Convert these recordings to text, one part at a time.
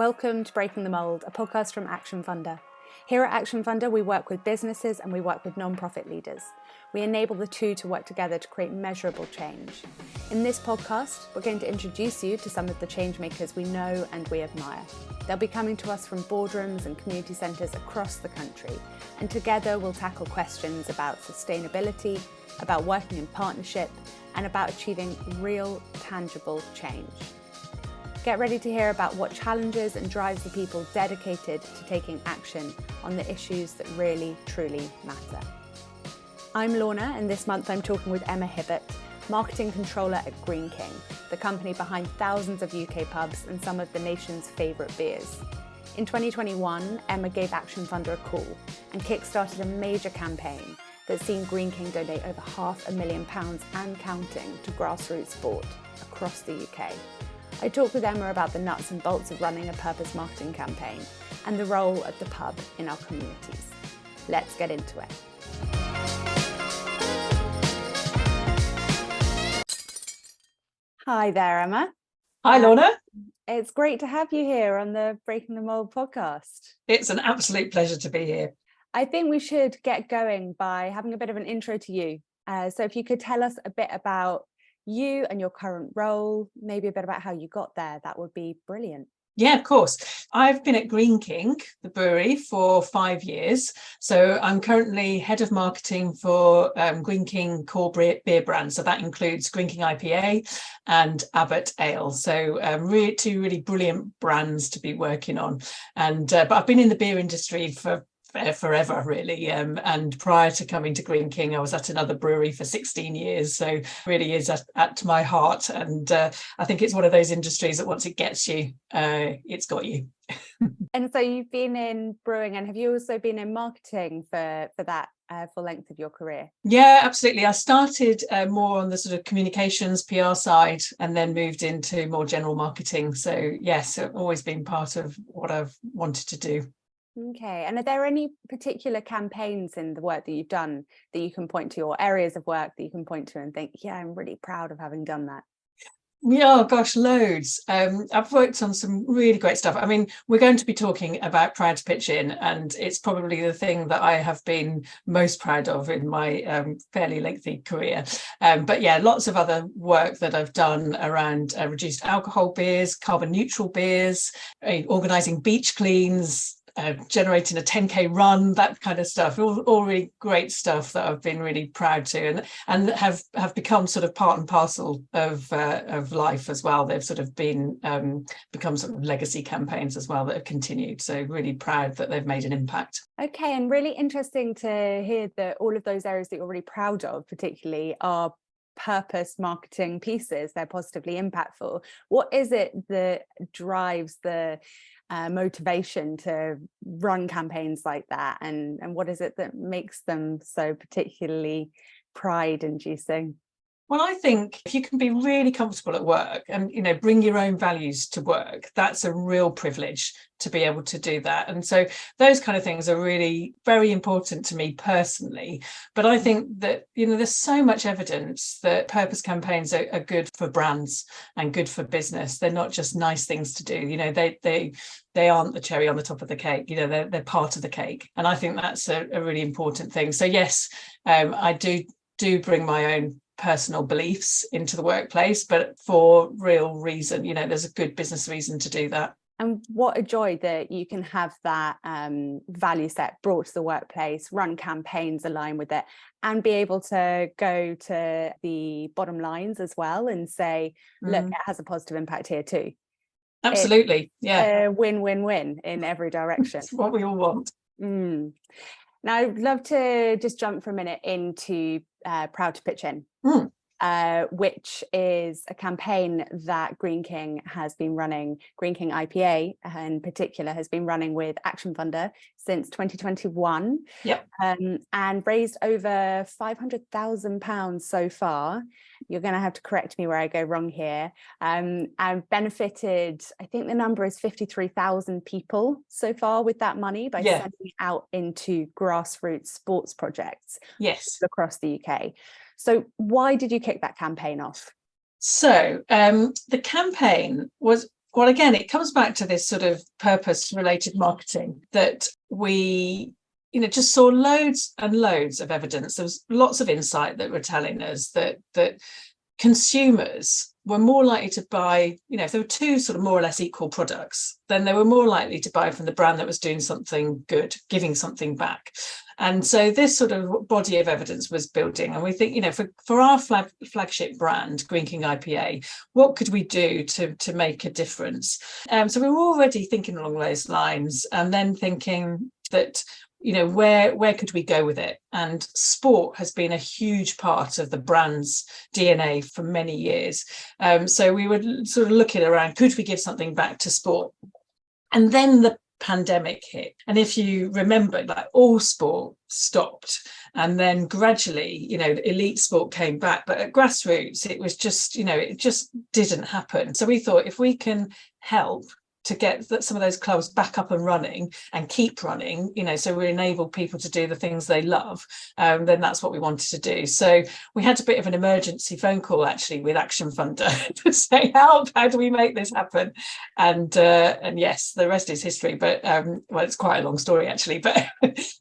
Welcome to Breaking the Mold, a podcast from Action Funder. Here at Action Funder, we work with businesses and we work with non-profit leaders. We enable the two to work together to create measurable change. In this podcast, we're going to introduce you to some of the change makers we know and we admire. They'll be coming to us from boardrooms and community centres across the country, and together we'll tackle questions about sustainability, about working in partnership, and about achieving real, tangible change. Get ready to hear about what challenges and drives the people dedicated to taking action on the issues that really, truly matter. I'm Lorna, and this month I'm talking with Emma Hibbert, Marketing Controller at Greene King, the company behind thousands of UK pubs and some of the nation's favourite beers. In 2021, Emma gave Action Funder a call and kick-started a major campaign that's seen Greene King donate over £500,000 and counting to grassroots sport across the UK. I talked with Emma about the nuts and bolts of running a purpose marketing campaign and the role of the pub in our communities. Let's get into it. Hi there, Emma. Hi, Lorna. It's great to have you here on the Breaking the Mold podcast. It's an absolute pleasure to be here. I think we should get going by having a bit of an intro to you. So if you could tell us a bit about you and your current role, maybe a bit about how you got there, that would be brilliant. Yeah, of course. I've been at Greene King, the brewery, for 5 years. So I'm currently head of marketing for Greene King core beer brands. So that includes Greene King IPA and Abbott Ale. So two really brilliant brands to be working on. And but I've been in the beer industry for forever, really, and prior to coming to Greene King, I was at another brewery for 16 years, so really is at my heart. And I think it's one of those industries that once it gets you, it's got you. And so you've been in brewing, and have you also been in marketing for that full length of your career? Yeah, absolutely. I started more on the sort of communications PR side and then moved into more general marketing. So yes, I've always been part of what I've wanted to do. Okay, and are there any particular campaigns in the work that you've done that you can point to, or areas of work that you can point to and think, yeah, I'm really proud of having done that? Yeah, gosh, loads. I've worked on some really great stuff. I mean, we're going to be talking about Proud to Pitch In, and it's probably the thing that I have been most proud of in my fairly lengthy career. But yeah, lots of other work that I've done around reduced alcohol beers, carbon neutral beers, organising beach cleans, generating a 10k run, that kind of stuff, all really great stuff that I've been really proud to and have become sort of part and parcel of life as well. They've sort of been become sort of legacy campaigns as well that have continued, so really proud that they've made an impact. Okay, and really interesting to hear that all of those areas that you're really proud of particularly are purpose marketing pieces. They're positively impactful. What is it that drives the motivation to run campaigns like that, and what is it that makes them so particularly pride inducing? Well, I think if you can be really comfortable at work and, bring your own values to work, that's a real privilege to be able to do that. And so those kind of things are really very important to me personally. But I think that, there's so much evidence that purpose campaigns are good for brands and good for business. They're not just nice things to do. They aren't the cherry on the top of the cake. They're part of the cake. And I think that's a really important thing. So yes, I do bring my own personal beliefs into the workplace, but for real reason. There's a good business reason to do that. And what a joy that you can have that value set brought to the workplace, run campaigns aligned with it, and be able to go to the bottom lines as well and say, look, it has a positive impact here too. Absolutely. Yeah. Win-win-win in every direction. That's what we all want. Now, I'd love to just jump for a minute into Proud to Pitch In, which is a campaign that Greene King has been running. Greene King IPA in particular has been running with Action Funder since 2021. Yep. And raised over £500,000 so far. You're going to have to correct me where I go wrong here. And benefited, I think the number is 53,000 people so far with that money by sending it out into grassroots sports projects across the UK. So why did you kick that campaign off? So the campaign was Well, again, it comes back to this sort of purpose-related marketing that we, just saw loads and loads of evidence. There was lots of insight that were telling us that consumers were more likely to buy, if there were two sort of more or less equal products, then they were more likely to buy from the brand that was doing something good, giving something back. And so this sort of body of evidence was building. And we think, for our flagship brand, Greene King IPA, what could we do to make a difference? So we were already thinking along those lines, and then thinking that, where could we go with it? And sport has been a huge part of the brand's DNA for many years. So we were sort of looking around, could we give something back to sport? And then the pandemic hit. And if you remember, like, all sport stopped. And then gradually, elite sport came back. But at grassroots, it was just, it just didn't happen. So we thought, if we can help to get some of those clubs back up and running and keep running, so we enable people to do the things they love, then that's what we wanted to do. So we had a bit of an emergency phone call actually with Action Funder to say, how do we make this happen? And yes, the rest is history, but well, it's quite a long story actually, but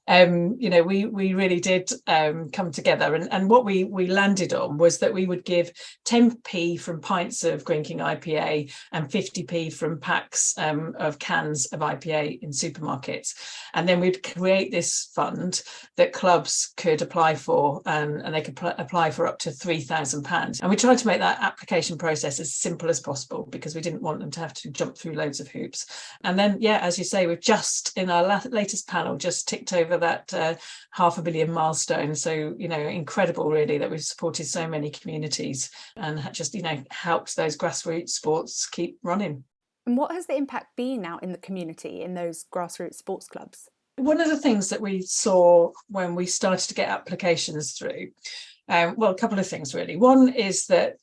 we really did come together, and what we landed on was that we would give 10p from pints of Greene King IPA and 50p from packs of cans of IPA in supermarkets. And then we'd create this fund that clubs could apply for, and they could apply for up to £3,000. And we tried to make that application process as simple as possible, because we didn't want them to have to jump through loads of hoops. And then, as you say, we've just, in our latest panel, just ticked over that 500 million milestone. So, incredible really that we've supported so many communities and just, helped those grassroots sports keep running. And what has the impact been out in the community in those grassroots sports clubs? One of the things that we saw when we started to get applications through, a couple of things really. One is that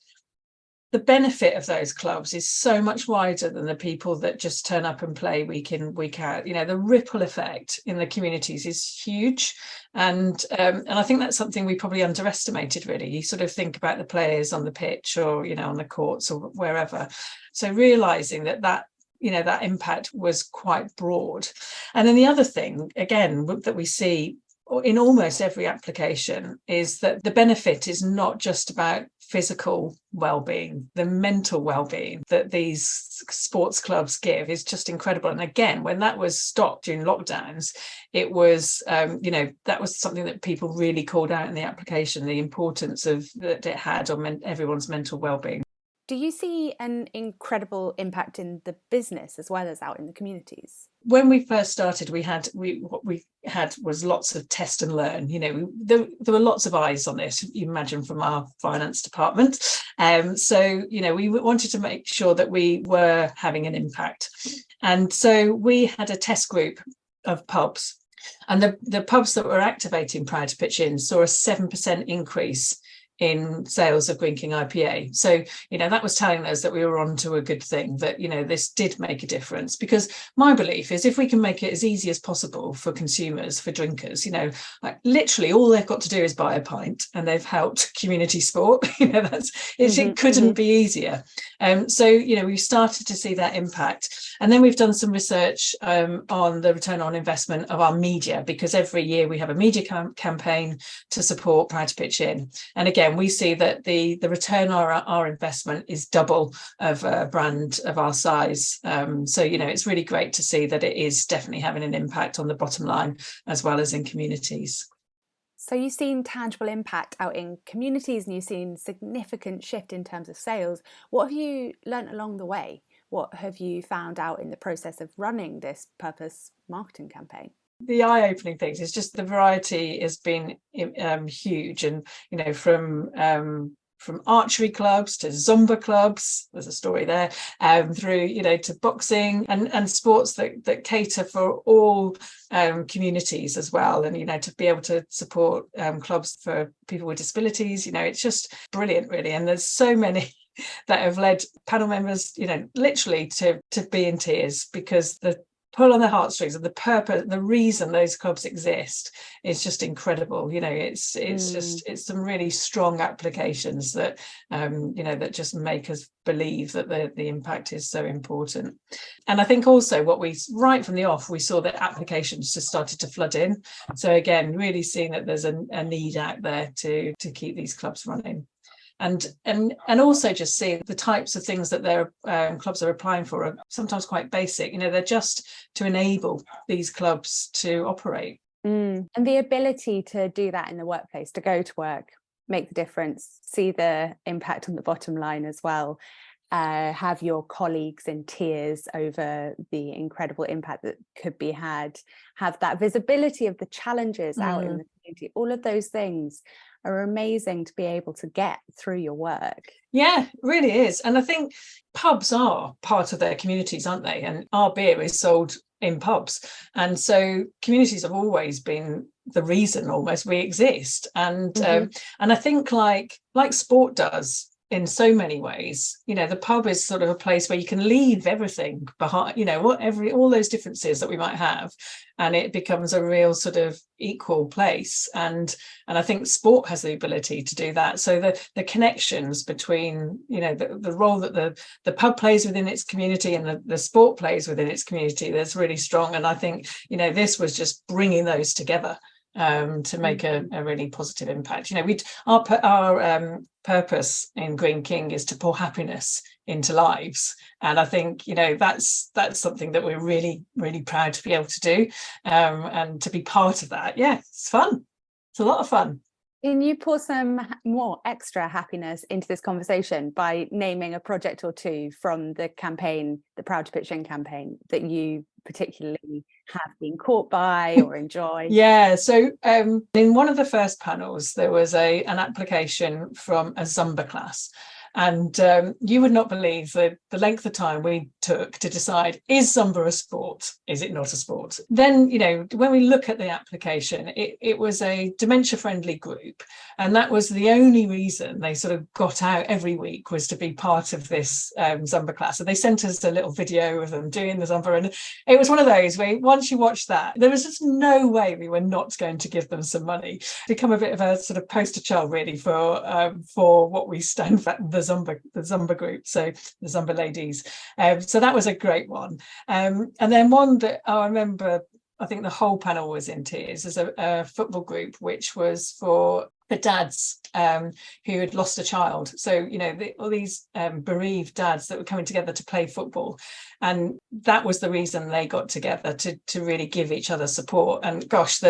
the benefit of those clubs is so much wider than the people that just turn up and play week in, week out. The ripple effect in the communities is huge. And I think that's something we probably underestimated, really. You sort of think about the players on the pitch or, on the courts or wherever. So realising that impact was quite broad. And then the other thing, again, that we see in almost every application is that the benefit is not just about physical well-being. The mental well-being that these sports clubs give is just incredible. And again, when that was stopped during lockdowns, it was that was something that people really called out in the application, the importance of that it had on everyone's mental well-being. Do you see an incredible impact in the business as well as out in the communities? When we first started, what we had was lots of test and learn. There were lots of eyes on this, you imagine, from our finance department. So we wanted to make sure that we were having an impact. And so we had a test group of pubs, and the pubs that were activating Proud to Pitch In saw a 7% increase in sales of Greene King IPA. So, that was telling us that we were on to a good thing, that, this did make a difference. Because my belief is, if we can make it as easy as possible for consumers, for drinkers, like literally all they've got to do is buy a pint and they've helped community sport. It couldn't be easier. So, we started to see that impact. And then we've done some research on the return on investment of our media, because every year we have a media campaign to support Proud to Pitch In. And again, we see that the return on our investment is double of a brand of our size. So, it's really great to see that it is definitely having an impact on the bottom line as well as in communities. So you've seen tangible impact out in communities and you've seen significant shift in terms of sales. What have you learnt along the way? What have you found out in the process of running this purpose marketing campaign? The eye-opening things is just the variety has been huge, and from archery clubs to Zumba clubs, there's a story there, through to boxing and sports that cater for all communities as well, and to be able to support clubs for people with disabilities. It's just brilliant, really. And there's so many that have led panel members literally to be in tears, because the pull on the heartstrings, and the purpose, the reason those clubs exist is just incredible. It's some really strong applications that that just make us believe that the impact is so important. And I think also what we, right from the off, we saw that applications just started to flood in. So again, really seeing that there's a need out there to keep these clubs running. And also just see the types of things that their clubs are applying for are sometimes quite basic. They're just to enable these clubs to operate. And the ability to do that in the workplace, to go to work, make the difference, see the impact on the bottom line as well, have your colleagues in tears over the incredible impact that could be had, have that visibility of the challenges out in the community. All of those things are amazing to be able to get through your work. Yeah, it really is. And I think pubs are part of their communities, aren't they? And our beer is sold in pubs. And so communities have always been the reason almost we exist. And and I think like sport does in so many ways, the pub is sort of a place where you can leave everything behind, all those differences that we might have, and it becomes a real sort of equal place. And I think sport has the ability to do that. So the connections between, the role that the pub plays within its community and the sport plays within its community, that's really strong. And I think, this was just bringing those together to make a really positive impact. Our purpose in Greene King is to pour happiness into lives, and I think that's something that we're really, really proud to be able to do, and to be part of that. Yeah, it's fun. It's a lot of fun. Can you pour some more extra happiness into this conversation by naming a project or two from the campaign, the Proud to Pitch In campaign, that you particularly have been caught by or enjoy? Yeah, so in one of the first panels, there was an application from a Zumba class. And you would not believe the length of time we took to decide, is Zumba a sport? Is it not a sport? Then, when we look at the application, it was a dementia-friendly group. And that was the only reason they sort of got out every week, was to be part of this Zumba class. And they sent us a little video of them doing the Zumba. And it was one of those where once you watch that, there was just no way we were not going to give them some money. Become a bit of a sort of poster child, really, for what we stand for, the Zumba group, so the Zumba ladies. So that was a great one. And then one that I remember, I think the whole panel was in tears, is a football group which was for the dads who had lost a child. So, all these bereaved dads that were coming together to play football. And that was the reason they got together, to really give each other support. And gosh,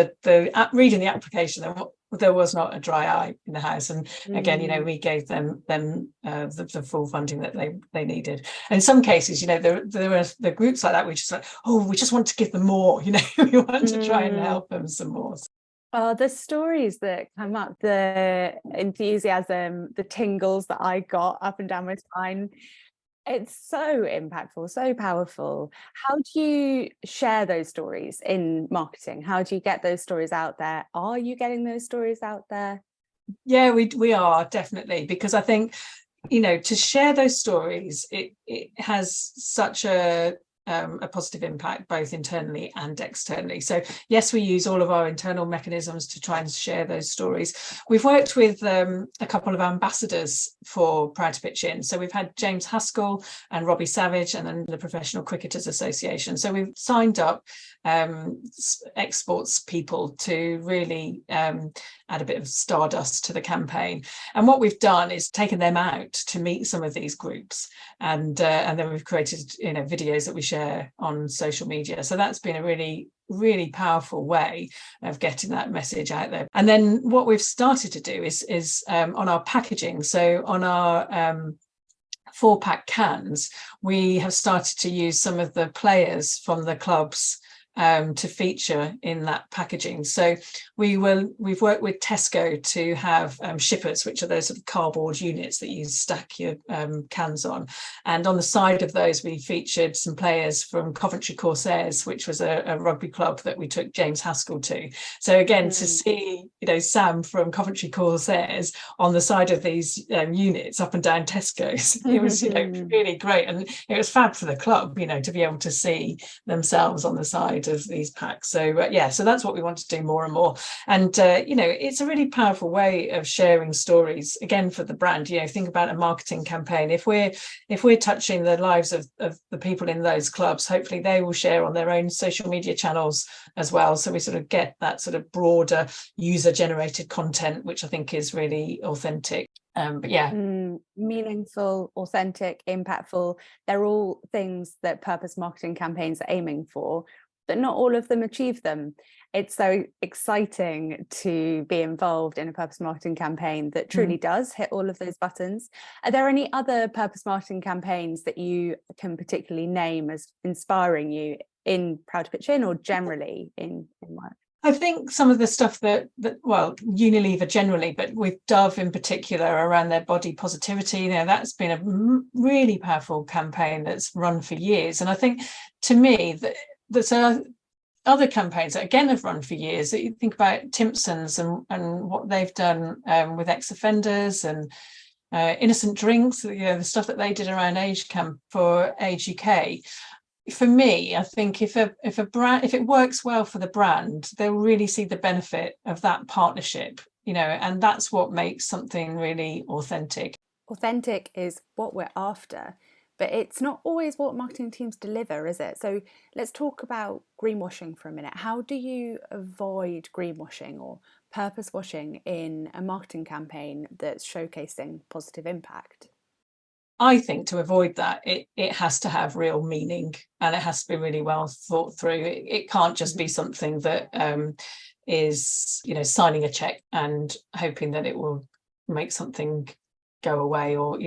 reading the application, there was not a dry eye in the house. And again, we gave them the full funding that they needed. And in some cases, there were the groups like that, we just like, we just want to give them more, we want to try and help them some more. Oh, the stories that come up, the enthusiasm, the tingles that I got up and down my spine. It's so impactful, so powerful. How do you share those stories in marketing? How do you get those stories out there? Are you getting those stories out there? Yeah, we are, definitely, because I think, to share those stories, it has such a positive impact, both internally and externally. So yes, we use all of our internal mechanisms to try and share those stories. We've worked with a couple of ambassadors for Proud to Pitch In. So we've had James Haskell and Robbie Savage, and then the Professional Cricketers Association. So we've signed up exports people to really add a bit of stardust to the campaign. And what we've done is taken them out to meet some of these groups, and then we've created videos that we share on social media. So that's been a really, really powerful way of getting that message out there. And then what we've started to do is on our packaging, so on our 4-pack cans, we have started to use some of the players from the clubs to feature in that packaging. So we've worked with Tesco to have shippers, which are those sort of cardboard units that you stack your cans on. And on the side of those, we featured some players from Coventry Corsairs, which was a rugby club that we took James Haskell to. So again, to see, Sam from Coventry Corsairs on the side of these units up and down Tesco's, it was, really great. And it was fab for the club, to be able to see themselves on the side of these packs. So so that's what we want to do more and more. And it's a really powerful way of sharing stories again for the brand. Think about a marketing campaign. If we're touching the lives of the people in those clubs, hopefully they will share on their own social media channels as well, so we sort of get that sort of broader user generated content, which I think is really authentic. Meaningful, authentic, impactful, they're all things that purpose marketing campaigns are aiming for, but not all of them achieve them. It's so exciting to be involved in a purpose marketing campaign that truly does hit all of those buttons. Are there any other purpose marketing campaigns that you can particularly name as inspiring you in Proud to Pitch In, or generally in work? I think some of the stuff that Unilever generally, but with Dove in particular, around their body positivity, that's been a really powerful campaign that's run for years. And I think, to me, there's other campaigns that again have run for years. That you think about Timpson's and what they've done with ex-offenders and innocent drinks, the stuff that they did around Age Camp for Age UK. For me, I think if a brand, if it works well for the brand, they'll really see the benefit of that partnership, and that's what makes something really authentic. Authentic is what we're after, but it's not always what marketing teams deliver, is it? So let's talk about greenwashing for a minute. How do you avoid greenwashing or purpose washing in a marketing campaign that's showcasing positive impact? I think to avoid that, it has to have real meaning, and it has to be really well thought through. It can't just be something that is, signing a check and hoping that it will make something go away, or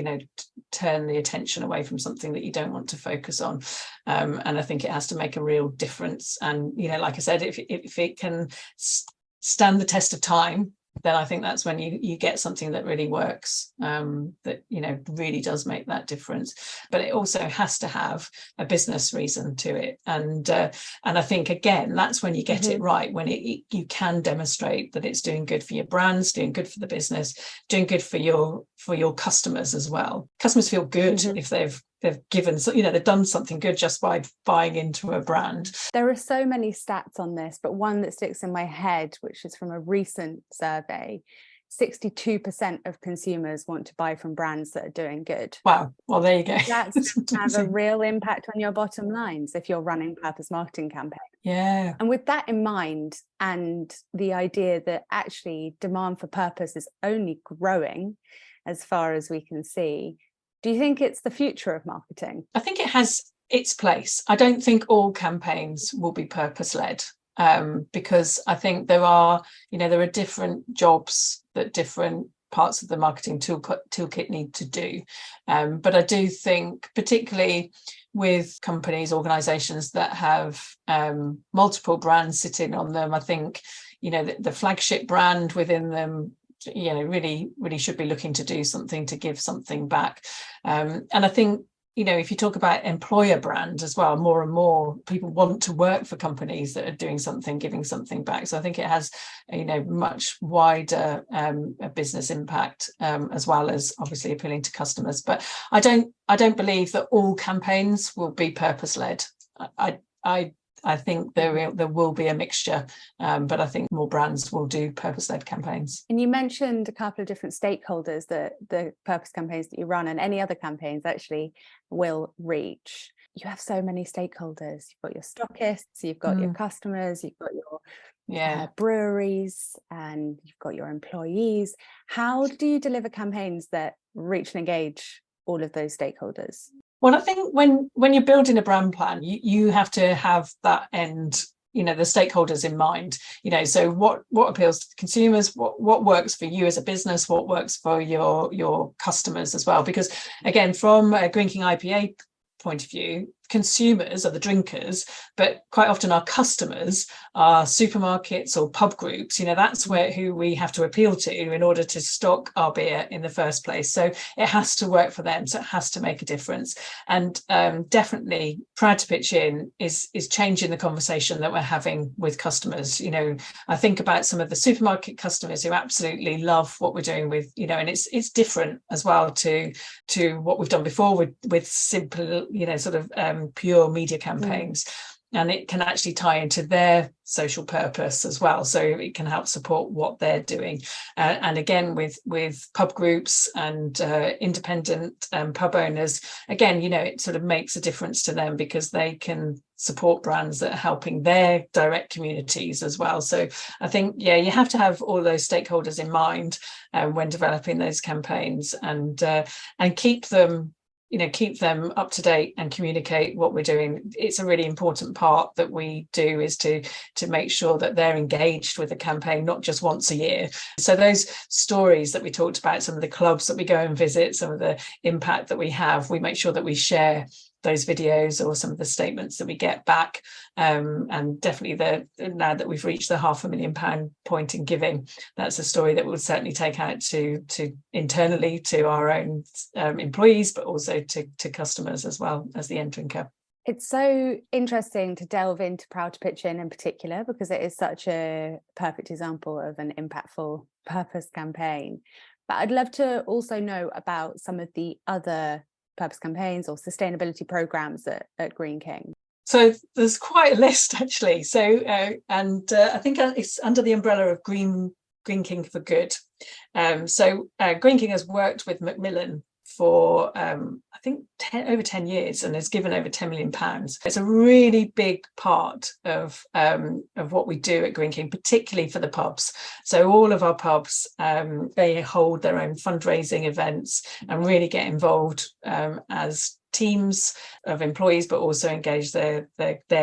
turn the attention away from something that you don't want to focus on. And I think it has to make a real difference. And like I said, if it can stand the test of time, then I think that's when you get something that really works, that really does make that difference. But it also has to have a business reason to it, and I think again that's when you get it right, when you can demonstrate that it's doing good for your brands, doing good for the business, doing good for your customers as well. Customers feel good if they've given, they've done something good just by buying into a brand. There are so many stats on this, but one that sticks in my head, which is from a recent survey, 62% of consumers want to buy from brands that are doing good. Wow. Well, there you go. That's have a real impact on your bottom lines if you're running purpose marketing campaigns. Yeah. And with that in mind, and the idea that actually demand for purpose is only growing as far as we can see, do you think it's the future of marketing? I think it has its place. I don't think all campaigns will be purpose-led, because I think there are different jobs that different parts of the marketing toolkit need to do. But I do think, particularly with companies, organisations that have multiple brands sitting on them, I think the flagship brand within them really should be looking to do something to give something back. And I think if you talk about employer brand as well, more and more people want to work for companies that are doing something, giving something back. So I think it has much wider business impact, as well as obviously appealing to customers. But I don't believe that all campaigns will be purpose led. I think there will be a mixture, but I think more brands will do purpose-led campaigns. And you mentioned a couple of different stakeholders that the purpose campaigns that you run and any other campaigns actually will reach. You have so many stakeholders. You've got your stockists, you've got your customers, you've got your breweries, and you've got your employees. How do you deliver campaigns that reach and engage all of those stakeholders? Well, I think when you're building a brand plan, you have to have that end, the stakeholders in mind. So what appeals to consumers, what works for you as a business, what works for your customers as well. Because again, from a Greene King IPA point of view, consumers are the drinkers, but quite often our customers are supermarkets or pub groups. That's who we have to appeal to in order to stock our beer in the first place. So it has to work for them. So it has to make a difference. And definitely Proud to Pitch In is changing the conversation that we're having with customers. I think about some of the supermarket customers who absolutely love what we're doing with, and it's different as well to what we've done before with simple, sort of pure media campaigns. And it can actually tie into their social purpose as well. So it can help support what they're doing. And again, with pub groups and independent pub owners, again, it sort of makes a difference to them because they can support brands that are helping their direct communities as well. So I think, you have to have all those stakeholders in mind when developing those campaigns, and keep them up to date and communicate what we're doing. It's a really important part that we do, is to make sure that they're engaged with the campaign, not just once a year. So those stories that we talked about, some of the clubs that we go and visit, some of the impact that we have, we make sure that we share those videos or some of the statements that we get back. And definitely now that we've reached the £500,000 point in giving, that's a story that we'll certainly take out to internally to our own employees, but also to customers as well as the end drinker. It's so interesting to delve into Proud to Pitch In particular, because it is such a perfect example of an impactful purpose campaign. But I'd love to also know about some of the other purpose campaigns or sustainability programs at Greene King. So there's quite a list, actually. So I think it's under the umbrella of Greene King for Good. So Greene King has worked with Macmillan for I think over 10 years and has given over £10 million. It's a really big part of what we do at Greene King, particularly for the pubs. So all of our pubs, they hold their own fundraising events and really get involved as teams of employees, but also engage their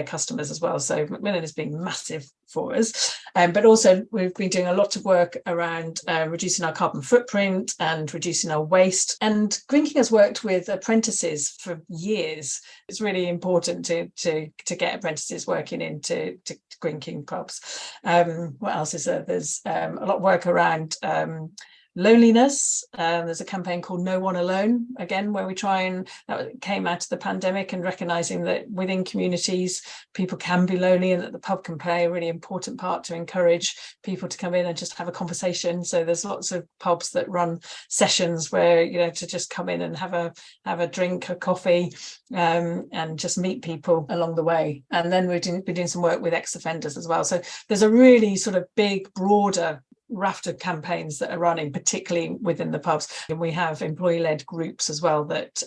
customers as well. So Macmillan has been massive for us, but also we've been doing a lot of work around reducing our carbon footprint and reducing our waste. And Greene King has worked with apprentices for years. It's really important to get apprentices working into Greene King pubs. What else is there? There's a lot of work around loneliness. There's a campaign called No One Alone, again, where we that came out of the pandemic, and recognizing that within communities people can be lonely, and that the pub can play a really important part to encourage people to come in and just have a conversation. So there's lots of pubs that run sessions where to just come in and have a drink, a coffee, and just meet people along the way. And then we've been doing some work with ex-offenders as well. So there's a really sort of big, broader raft of campaigns that are running, particularly within the pubs. And we have employee-led groups as well that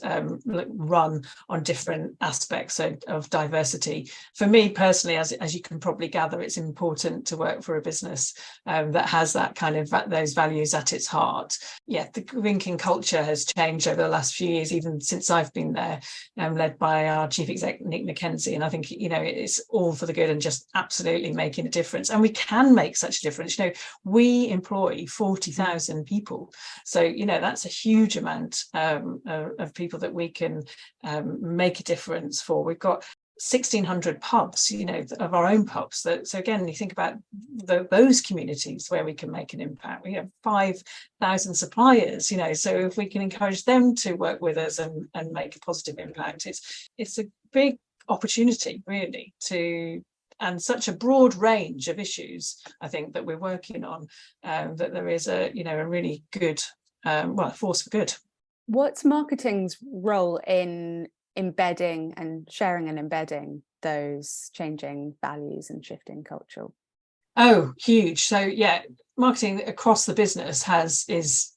run on different aspects of diversity. For me personally, as you can probably gather, it's important to work for a business that has that kind of those values at its heart. The Greene King culture has changed over the last few years, even since I've been there, led by our chief exec Nick McKenzie. And I think it's all for the good and just absolutely making a difference. And we can make such a difference. We employ 40,000 people, so that's a huge amount of people that we can make a difference for. We've got 1,600 pubs, of our own pubs. So again, you think about those communities where we can make an impact. We have 5,000 suppliers, so if we can encourage them to work with us and make a positive impact, it's a big opportunity, really, and such a broad range of issues, I think, that we're working on, that there is a really good force for good. What's marketing's role in embedding and sharing and embedding those changing values and shifting culture? Oh, huge. So marketing across the business is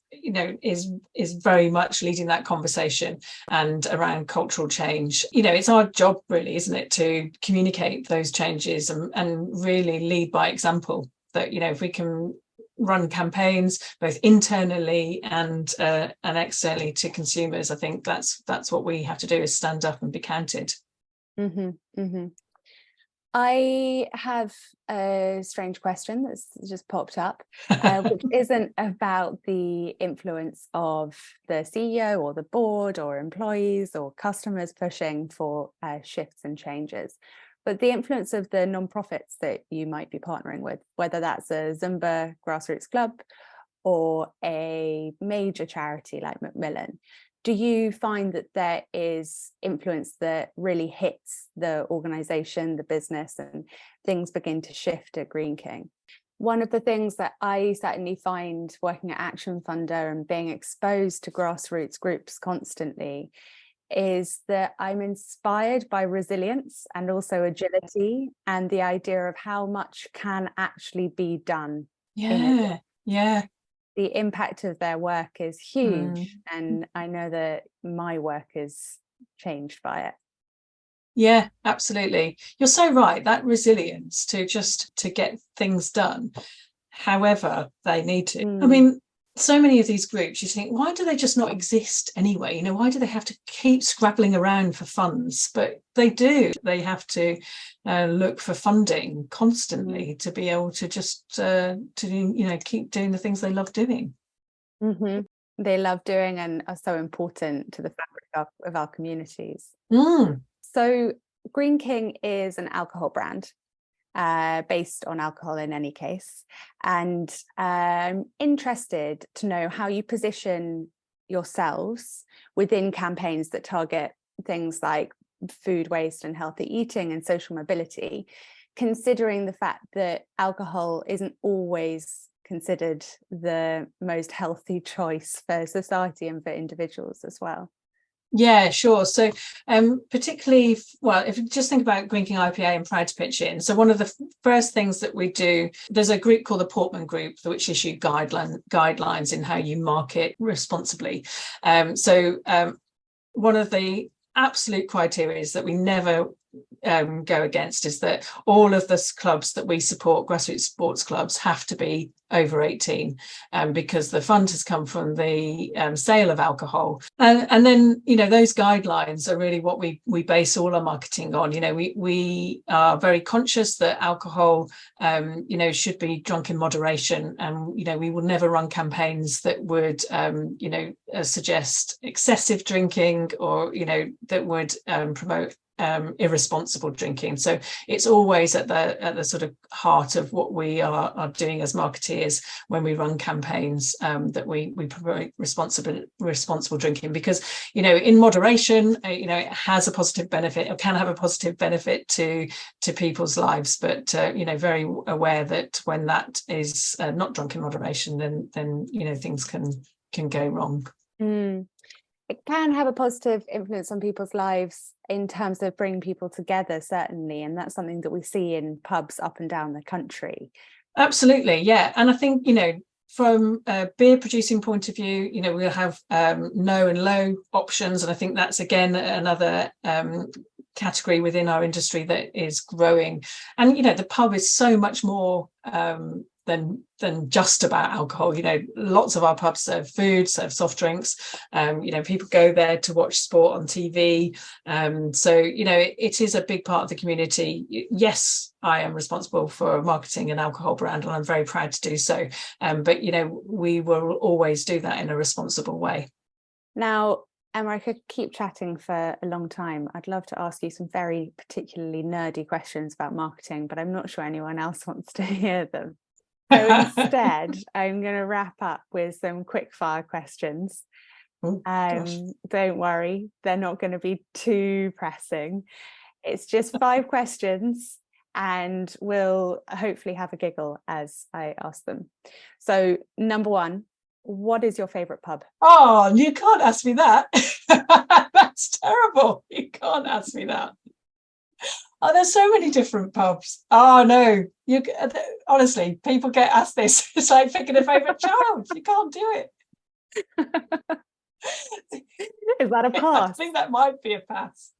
very much leading that conversation and around cultural change. It's our job, really, isn't it, to communicate those changes and really lead by example. That if we can run campaigns both internally and externally to consumers, I think that's what we have to do, is stand up and be counted. I have a strange question that's just popped up, which isn't about the influence of the CEO or the board or employees or customers pushing for shifts and changes, but the influence of the non-profits that you might be partnering with, whether that's a Zumba grassroots club or a major charity like Macmillan. Do you find that there is influence that really hits the organization, the business, and things begin to shift at Greene King? One of the things that I certainly find working at Action Funder and being exposed to grassroots groups constantly is that I'm inspired by resilience and also agility and the idea of how much can actually be done. Yeah. The impact of their work is huge, and I know that my work is changed by it. Yeah, absolutely. You're so right. That resilience to get things done, however they need to. I mean, so many of these groups, you think, why do they just not exist anyway? Why do they have to keep scrabbling around for funds? But they do. They have to look for funding constantly to be able to just keep doing the things they love doing. They love doing and are so important to the fabric of our communities. So Greene King is an alcohol brand. Based on alcohol in any case, and I'm interested to know how you position yourselves within campaigns that target things like food waste and healthy eating and social mobility, considering the fact that alcohol isn't always considered the most healthy choice for society and for individuals as well. Yeah, sure. So particularly, well, if you just think about Greene King IPA and Proud to Pitch In, so one of the first things that we do, there's a group called the Portman Group, which issue guidelines in how you market responsibly. One of the absolute criteria is that we never go against is that all of the clubs that we support, grassroots sports clubs, have to be over 18, because the fund has come from the sale of alcohol, and then those guidelines are really what we base all our marketing on. We are very conscious that alcohol should be drunk in moderation, and we will never run campaigns that would suggest excessive drinking or that would promote irresponsible drinking. So it's always at the sort of heart of what we are doing as marketeers when we run campaigns, that we promote responsible drinking, because in moderation it has a positive benefit, or can have a positive benefit to people's lives, but very aware that when that is not drunk in moderation, then things can go wrong. It can have a positive influence on people's lives in terms of bringing people together, certainly, and that's something that we see in pubs up and down the country. Absolutely, yeah. And I think from a beer producing point of view, we'll have no and low options, and I think that's again another category within our industry that is growing. And the pub is so much more than just about alcohol. Lots of our pubs serve food, serve soft drinks. People go there to watch sport on TV. So it is a big part of the community. Yes, I am responsible for marketing an alcohol brand, and I'm very proud to do so. But we will always do that in a responsible way. Now, Emma, I could keep chatting for a long time. I'd love to ask you some very particularly nerdy questions about marketing, but I'm not sure anyone else wants to hear them. So instead, I'm going to wrap up with some quick fire questions. Don't worry, they're not going to be too pressing. It's just 5 questions, and we'll hopefully have a giggle as I ask them. So, number 1, what is your favourite pub? Oh, you can't ask me that. That's terrible. You can't ask me that. Oh, there's so many different pubs. Oh no, honestly, people get asked this. It's like picking a favourite child. You can't do it. Is that a pass? I think that might be a pass.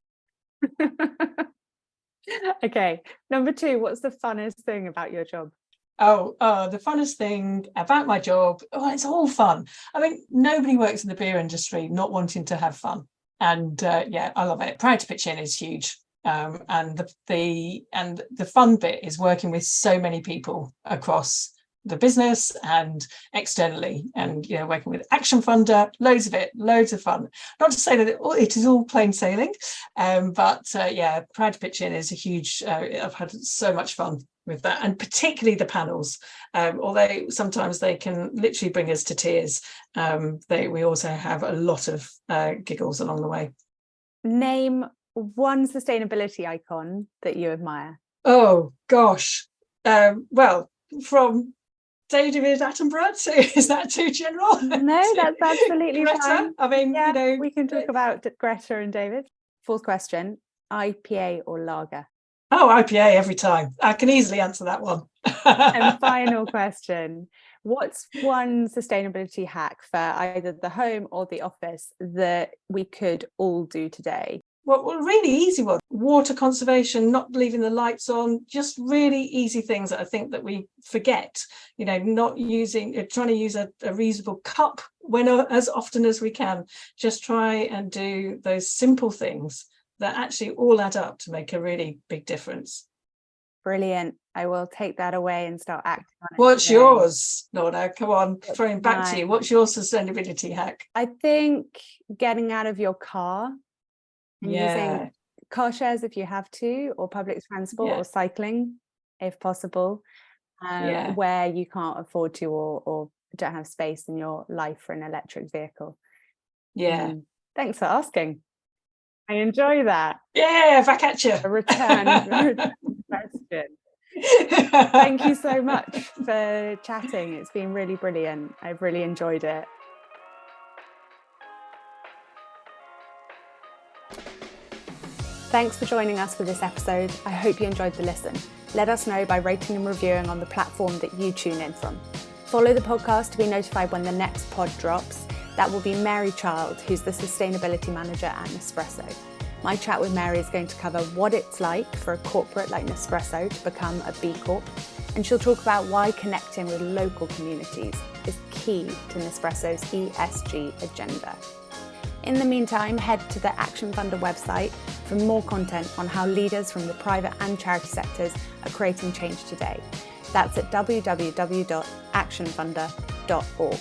Okay, number 2, what's the funnest thing about your job? The funnest thing about my job, it's all fun. I mean, nobody works in the beer industry not wanting to have fun. And I love it. Proud to Pitch In is huge. And the fun bit is working with so many people across the business and externally, and working with Action Funder, loads of it, loads of fun. Not to say that it is all plain sailing, but Proud to Pitch In is a huge, I've had so much fun with that, and particularly the panels, although sometimes they can literally bring us to tears. We also have a lot of giggles along the way. Name one sustainability icon that you admire. Oh gosh, well, from David Attenborough, so is that too general? No, that's absolutely Greta? fine. I mean, we can talk about Greta and David. Fourth question, IPA or lager? Oh, IPA every time. I can easily answer that one. And final question, what's one sustainability hack for either the home or the office that we could all do today? Well, really easy one. Water conservation, not leaving the lights on, just really easy things that I think that we forget. Not trying to use a reusable cup as often as we can. Just try and do those simple things that actually all add up to make a really big difference. Brilliant. I will take that away and start acting on it. What's yours, Lorna? Come on, throwing back to you. What's your sustainability hack? I think getting out of your car and using car shares if you have to, or public transport, or cycling if possible, where you can't afford to or don't have space in your life for an electric vehicle. Thanks for asking. I enjoy that. Back at you. A return question. Thank you so much for chatting. It's been really brilliant. I've really enjoyed it. Thanks for joining us for this episode. I hope you enjoyed the listen. Let us know by rating and reviewing on the platform that you tune in from. Follow the podcast to be notified when the next pod drops. That will be Mary Child, who's the Sustainability Manager at Nespresso. My chat with Mary is going to cover what it's like for a corporate like Nespresso to become a B Corp, and she'll talk about why connecting with local communities is key to Nespresso's ESG agenda. In the meantime, head to the Action Funder website for more content on how leaders from the private and charity sectors are creating change today. That's at www.actionfunder.org.